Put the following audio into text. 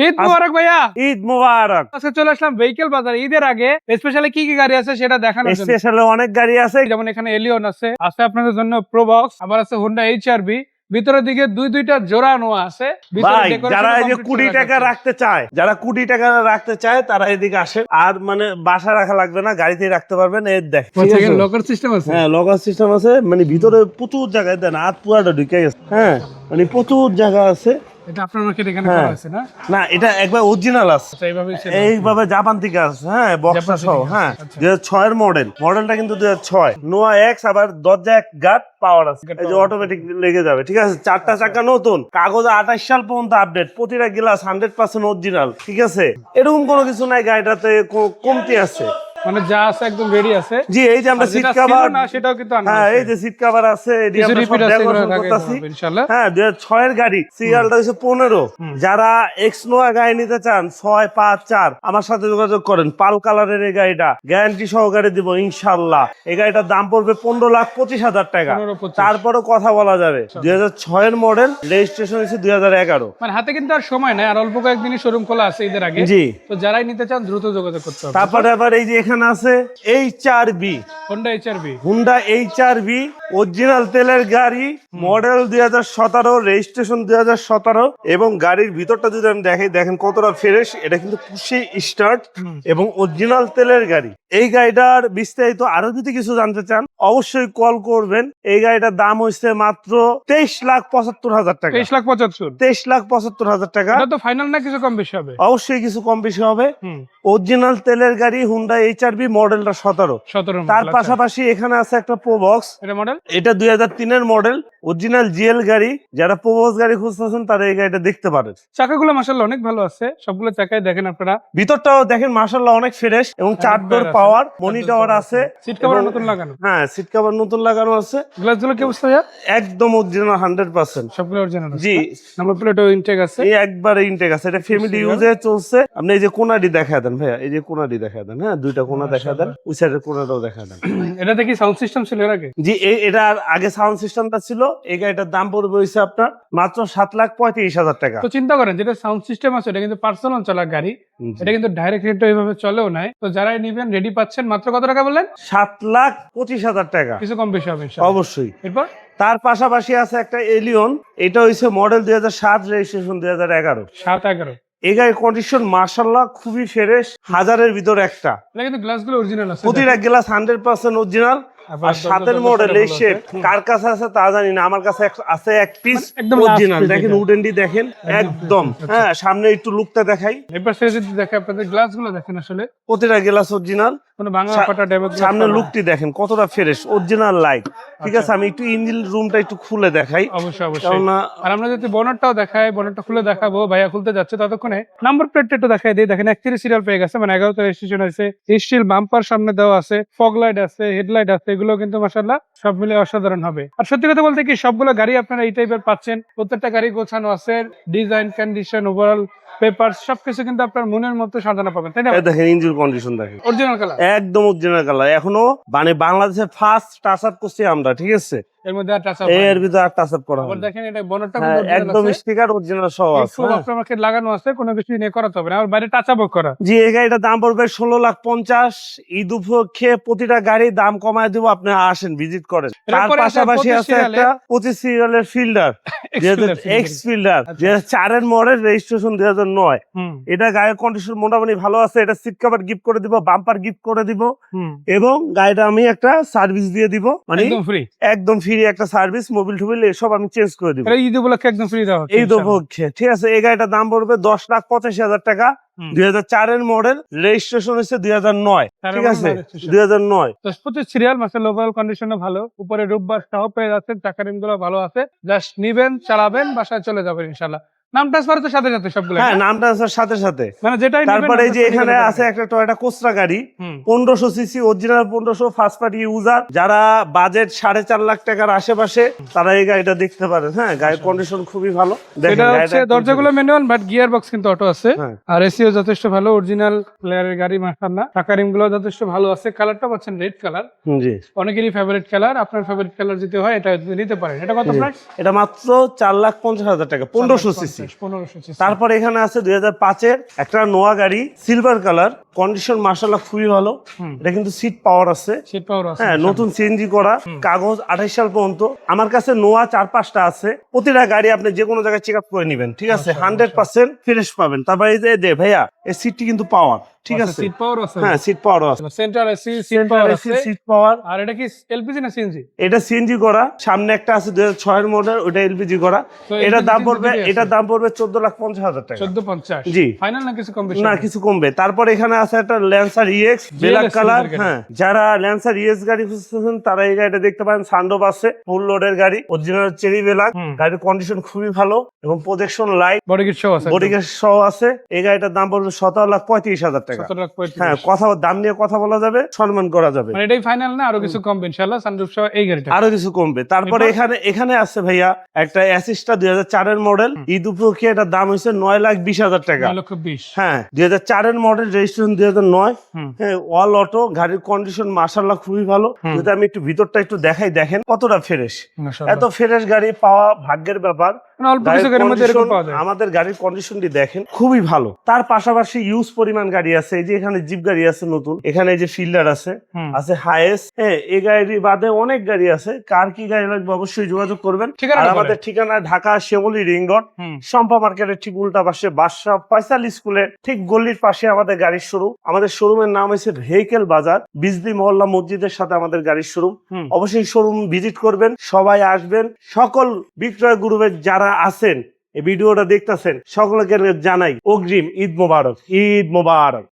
ঈদ মুবারক ভাইয়া। ঈদ মুবারক। আজকে চলে আসলাম ভেহিকেল বাজারে। ঈদের আগে স্পেশালি কি কি গাড়ি আছে সেটা দেখানোর জন্য। স্পেশালি অনেক গাড়ি আছে, যেমন এখানে এলিয়ন আছে আপনাদের জন্য প্রোবক্স, আবার আছে হোন্ডা এইচআরভি। ভিতরের দিকে দুইটা জোড়া নোয়া আছে। ভাই যারা এই যে 20 টাকা রাখতে চায়, যারা 20 টাকা রাখতে চায় তারা এদিকে আসে। আর মানে বাসা রাখা লাগবে না, গাড়িতেই রাখতে পারবেন। এই দেখ লকার সিস্টেম আছে। হ্যাঁ, লকার সিস্টেম আছে, মানে ভিতরে প্রচুর জায়গায় দেন, হাত পুরাটা ঢুকে গেছে। হ্যাঁ, মানে প্রচুর জায়গা আছে। এটা আপনার মার্কেট এখানে করা আছে না? না, এটা একবার অরিজিনাল আছে, এইভাবে জাপান থেকে আছে। হ্যাঁ, বক্সা সহ। হ্যাঁ, 2006 এর মডেলটা কিন্তু 2006 নোয়া এক্স, আবার দরজা এক গার্ড পাওয়ার আছে, এই যে অটোমেটিক লেগে যাবে। ঠিক আছে, চারটা চাকা নতুন, কাগজ 28 সাল পর্যন্ত আপডেট, প্রতিটা গ্লাস 100% অরিজিনাল। ঠিক আছে, এরকম কোনো কিছু নাই গাড়িটাতে, কমতি আছে মানে যা আছে একদম রেডি আছে। জি, এই যে আমরা সিট কভার না সেটাও কিন্তু আনতে হ্যাঁ, এই যে সিট কভার আছে, এডি আমরা সব ডেকোরেশন করতেছি ইনশাআল্লাহ। হ্যাঁ, 2006 এর গাড়ি, সিরিয়ালটা হইছে 15। যারা এক্স নোয়া গাড়ি নিতে চান 654 আমার সাথে যোগাযোগ করেন। পাল কালারের এই গাড়িটা গ্যারান্টি সহকারে দিব ইনশাআল্লাহ। এই গাড়িটার দাম পড়বে 15,25,000 টাকা, তারপরও কথা বলা যাবে। 2006 এর মডেল, রেজিস্ট্রেশন হইছে 2011। মানে হাতে কিন্তু আর সময় নাই, আর অল্প কয়েকদিনই শোরুম খোলা আছে ঈদের আগে। জি, তো যারাই নিতে চান দ্রুত যোগাযোগ করতে হবে। তারপরে আবার এই যে এখানে আছে এইচআরভি, হুন্ডা এইচআরভি, অরিজিনাল তেলের গাড়ি, মডেল 2017, রেজিস্ট্রেশন 2017। এবং গাড়ির ভিতরটা যদি আমি দেখাই, দেখেন কতটা ফ্রেশ। এটা কিন্তু পুশে স্টার্ট এবং অরিজিনাল তেলের গাড়ি। এই গাড়িটার বিস্তারিত আরো যদি কিছু জানতে চান অবশ্যই কল করবেন। এই গাড়িটার দাম হচ্ছে মাত্র 23,75,000 টাকা। 23,75,000 টাকা। এটা তো ফাইনাল না, কিছু কম বেশি হবে? অবশ্যই কিছু কম বেশি হবে। অরিজিনাল তেলের গাড়ি, হুন্ডা এইচআরভি, মডেলটা 17। তার পাশাপাশি এখানে আছে একটা প্রোবক্স, এটা 2003 এর মডেল, অরিজিনাল জিএল গাড়ি। যারা প্রোবক্স গাড়ি খুঁজতেছেন তারা এই গাড়িটা দেখতে পারেন। চাকাগুলো মাশাআল্লাহ অনেক ভালো আছে, সবগুলো চাকায় দেখেন আপনারা। ভিতরটাও দেখেন মাশাআল্লাহ অনেক ফ্রেশ, এবং 4 ডোর পাওয়ার, মনিটর আছে, সিট কভার নতুন লাগানো। হ্যাঁ, সিট কভার নতুন লাগানো আছে। গ্লাসগুলো কি অবস্থা? একদম অরিজিনাল 100%, সবগুলো অরিজিনাল। জি, নাম্বার প্লেটও ইনটেক আছে, এই একবারে ইনটেক আছে। এটা ফ্যামিলি ইউজে চলছে। আপনি এই যে কোনাডি দেখায় দেন ভাইয়া, এই যে কোনাডি দেখায় দেন। হ্যাঁ, দুইটা কোনা দেখা দেন, ওই সাইডের কোনাটাও দেখা দেন। এটা দেখি সাউন্ড সিস্টেম ছিল এর আগে? জি, এটা আগে সাউন্ড সিস্টেমটা ছিল। এই গাড়িটার দাম পড়বে হইছে আপনার মাত্র 7,35,000 টাকা। তো চিন্তা করেন, যেটা সাউন্ড সিস্টেম আছে এটা কিন্তু পার্সোনাল চলা গাড়ি, এটা কিন্তু ডাইরেক্ট রেট এইভাবে চলেও নাই। তো যারাই নিবেন রেডি পাচ্ছেন মাত্র কত টাকা বললেন? 7,25,000 টাকা। কিছু কম বেশি হবে অবশ্যই। এরপর তার পাশাপাশি আছে একটা এলিয়ন, এটা হইছে মডেল 2007, রেজিস্ট্রেশন 2011। 7-11। এই গাড়ির কন্ডিশন মাশাআল্লাহ খুবই ফ্রেশ, হাজারের ভিতর একটা। এটা কিন্তু গ্লাসগুলো অরিজিনাল আছে, প্রতিটা গ্লাস 100% অরিজিনাল। আর 7 মডেল, এই শেপ কার কাছে আছে তা জানি না, আমার কাছে আছে এক পিস অরিজিনাল। দেখেন উডেনডি দেখেন একদম। হ্যাঁ, সামনে একটু লুকটা দেখাই। এবার সে যদি দেখে আপনাদের গ্লাসগুলো দেখেন, আসলে প্রতিটা গ্লাস অরিজিনাল। কোনো ভাঙা ফাটা ড্যামেজ। সামনে লুকটি দেখেন কতটা ফ্রেশ, অরিজিনাল লাইট। ঠিক আছে, আমি একটু ইঞ্জিন রুমটা একটু খুলে দেখাই। অবশ্যই। আর আমরা যদি বনেটটাও দেখাই, বনেটটা খুলে দেখাবো, ভাইয়া খুলতে যাচ্ছে ততক্ষণে নাম্বার প্লেটটা একটু দেখাই দিই। দেখেন 31 সিরিয়াল পেয়ে গেছে, মানে 11তে রেজিস্ট্রেশন আছে। স্টিল বাম্পার সামনে দেওয়া আছে, ফগ লাইট আছে, হেডলাইট আছে। এগুলো কিন্তু মাশাআল্লাহ সব মিলে অসাধারণ হবে। আর সত্যি কথা বলতে কি, সবগুলো গাড়ি আপনারা এই টাইপের পাচ্ছেন। প্রত্যেকটা গাড়ি গোছানো আছে, ডিজাইন, কন্ডিশন, ওভারঅল পেপার সবকিছু কিন্তু আপনার মনের মতো সাজানো পাবেন, তাই না? দেখেন ইঞ্জিন কন্ডিশন দেখেন, অরিজিনাল কালার, একদম অরিজিনাল কালার। এখনো মানে বাংলাদেশে ফার্স্ট টাচ আপ করছি আমরা। ঠিক আছে, এর মধ্যে আর টাচ আপ, এর ভিতরে আর টাচ আপ করা হবে। আবার দেখেন এটা বনেটটা একদম স্টিকার অরিজিনাল সহ আছে, ফুল আফটারমার্কেট লাগানো আছে, কোনো কিছু নিয়ে করাতে হবে না। আর বাইরে টাচ আপ করা। জি, এই গাড়িটার দাম পড়বে 16,50,000। ঈদ উপলক্ষে প্রতিটা গাড়ি দাম কমায় দেবো, আপনি আসেন ভিজিট করেন। তার পাশাপাশি আছে একটা 25 সিরিয়ালের ফিল্ডার, এক্স ফিল্ডার 2004 এর মডেল, রেজিস্ট্রেশন 2009। এটা গাড়ির কন্ডিশন মোটামুটি ভালো আছে। এটা সিট কভার গিফট করে দিব, বাম্পার গিফট করে দিব, এবং গাড়িটা আমি একটা সার্ভিস দিয়ে দিব, মানে একদম ফ্রি একটা সার্ভিস, মোবিল টোবিল এসব আমি চেঞ্জ করে দিব। ঈদ উপলক্ষে একদম ফ্রি দেওয়া হচ্ছে ঈদ উপলক্ষে। ঠিক আছে, এই গাড়িটার দাম পড়বে 10,85,000 টাকা। 2004 এর মডেল, রেজিস্ট্রেশন হচ্ছে 2009। ঠিক আছে, 2009। 25 সিরিয়াল, মাশাআল্লাহ ওভারঅল কন্ডিশনও ভালো। উপরে রূপবার সহ পেয়ে যাচ্ছেন, চাকা রিমগুলো ভালো আছে। জাস্ট নিবেন, চালাবেন, বাসায় চলে যাবেন ইনশাআল্লাহ। নাম ট্রান্সফার তো সাথে সাথে সবগুলো। হ্যাঁ, নাম ট্রান্সফার সাথে সাথে, মানে যেটাই নেবেন। তারপরে এই যে এখানে আছে একটা টয়োটা কোস্ট্রা গাড়ি, 1500 CC, original 1500, first party user. যারা বাজেট 4.5 লাখ টাকার আশেপাশে তারা এই গাড়িটা দেখতে পারেন। হ্যাঁ, গাড়ির কন্ডিশন খুবই ভালো। এটা হচ্ছে দরজাগুলো ম্যানুয়াল, বাট গিয়ার বক্স কিন্তু অটো আছে। আর এসিও যথেষ্ট ভালো, অরিজিনাল প্লেয়ারের গাড়ি মাশাআল্লাহ। টাকা রিমগুলো যথেষ্ট ভালো আছে। কালারটা পাচ্ছেন রেড কালার, জি, অনেকেরই ফেভারিট কালার। আপনার ফেভারিট কালার যদি হয় এটা নিতে পারেন। এটা কত প্রাইস? এটা মাত্র 4,50,000 টাকা, 1500 সিসি। সিসি। 1500 সিসি। তারপর এখানে আছে 2005-এর একটা নোয়া গাড়ি, সিলভার কালার, কন্ডিশন মাশাআল্লাহ খুবই ভালো। এটা কিন্তু সিট পাওয়ার আছে, সিট পাওয়ার আছে। হ্যাঁ, নতুন সিএনজি করা, কাগজ 28 সাল পর্যন্ত। আমার কাছে নোয়া 4-5টা আছে, প্রতিটা গাড়ি আপনি যে কোনো জায়গায় চেক আপ করে নেবেন, ঠিক আছে, 100% ফ্রেশ পাবেন। তারপরে এই যে ভাইয়া, এই সিটটি কিন্তু পাওয়ার, ঠিক আছে, সিট পাওয়ার আছে। হ্যাঁ, সিট পাওয়ার আছে, সেন্ট্রাল এসি সিট পাওয়ার আছে, সিট পাওয়ার। আর এটা কি এলপিজি না সিএনজি? এটা সিএনজি করা, সামনে একটা আছে 2006-এর মডেল, ওটা এলপিজি করা। এটার দাম পড়বে 14,50,000 টাকা। 1450 জি, ফাইনাল না কিছু কম বেশি? না, কিছু কমবে। তারপর এখানে আছে একটা ল্যান্সার ইএক্স ব্ল্যাক কালার। হ্যাঁ, যারা ল্যান্সার ইএক্স গাড়ি খুঁজতেছেন তারা এই গাড়িটা দেখতে পারেন। সানরুফ আছে, ফুল লোডের গাড়ি, অরিজিনাল চেরি ব্ল্যাক। গাড়ির কন্ডিশন খুবই ভালো এবং প্রজেকশন লাইট, বডি কিট সহ আছে, বডি কিট সহ আছে। এই গাড়িটার দাম পড়বে 17,35,000 টাকা। 17,35,000। হ্যাঁ, দাম নিয়ে কথা বলা যাবে, সম্মান করা যাবে। মানে এটাই ফাইনাল না, আরো কিছু কমবে ইনশাআল্লাহ সানরুফ সহ এই গাড়িটা? আরো কিছু কমবে। তারপরে এখানে আছে ভাইয়া একটা অ্যাসিস্টা 2004-এর মডেল, ঈদ উপলক্ষে এটার দাম হয়েছে 9,20,000 টাকা। 9,20,000। হ্যাঁ, 2004-এর মডেল, রেজিস্ট্রেশন 2009। হ্যাঁ, অল অটো, গাড়ির কন্ডিশন মাশাআল্লাহ খুবই ভালো। যদি আমি একটু ভিতরটা একটু দেখাই, দেখেন কতটা ফ্রেশ। এত ফ্রেশ গাড়ি পাওয়া ভাগ্যের ব্যাপার। অল্প কিছু গাড়ির মধ্যে এরকম পাওয়া যায়। আমাদের গাড়ির কন্ডিশনটি দেখেন, খুবই ভালো। তার পাশাপাশি ইউজ পরিমাণ গাড়ি আছে। এই যে এখানে জিপ গাড়ি আছে নতুন, এখানে এই যে ফিল্ডার আছে, আছে হাইয়েস্ট। হ্যাঁ, এই গাড়ি বাদে অনেক গাড়ি আছে। কার কি গাড়ি লাগবে অবশ্যই যোগাযোগ করবেন। আর আমাদের ঠিকানা ঢাকা শ্যামলী রিং রোড, শম্পা মার্কেটের ঠিক উল্টা পাশে, বাদশাহ ফয়সাল স্কুলের ঠিক গলির পাশে আমাদের গাড়ির শোরুম। আমাদের শোরুমের নাম হচ্ছে ভেহিকেল বাজার, বিজলি মহল্লা মসজিদের সাথে আমাদের গাড়ির শোরুম। অবশ্যই শোরুম ভিজিট করবেন, সবাই আসবেন। সকল বিক্রয় গ্রুপের যারা আছেন, এই ভিডিওটা দেখতেছেন, সকলকে জানাই অগ্রিম ঈদ মোবারক, ঈদ মোবারক।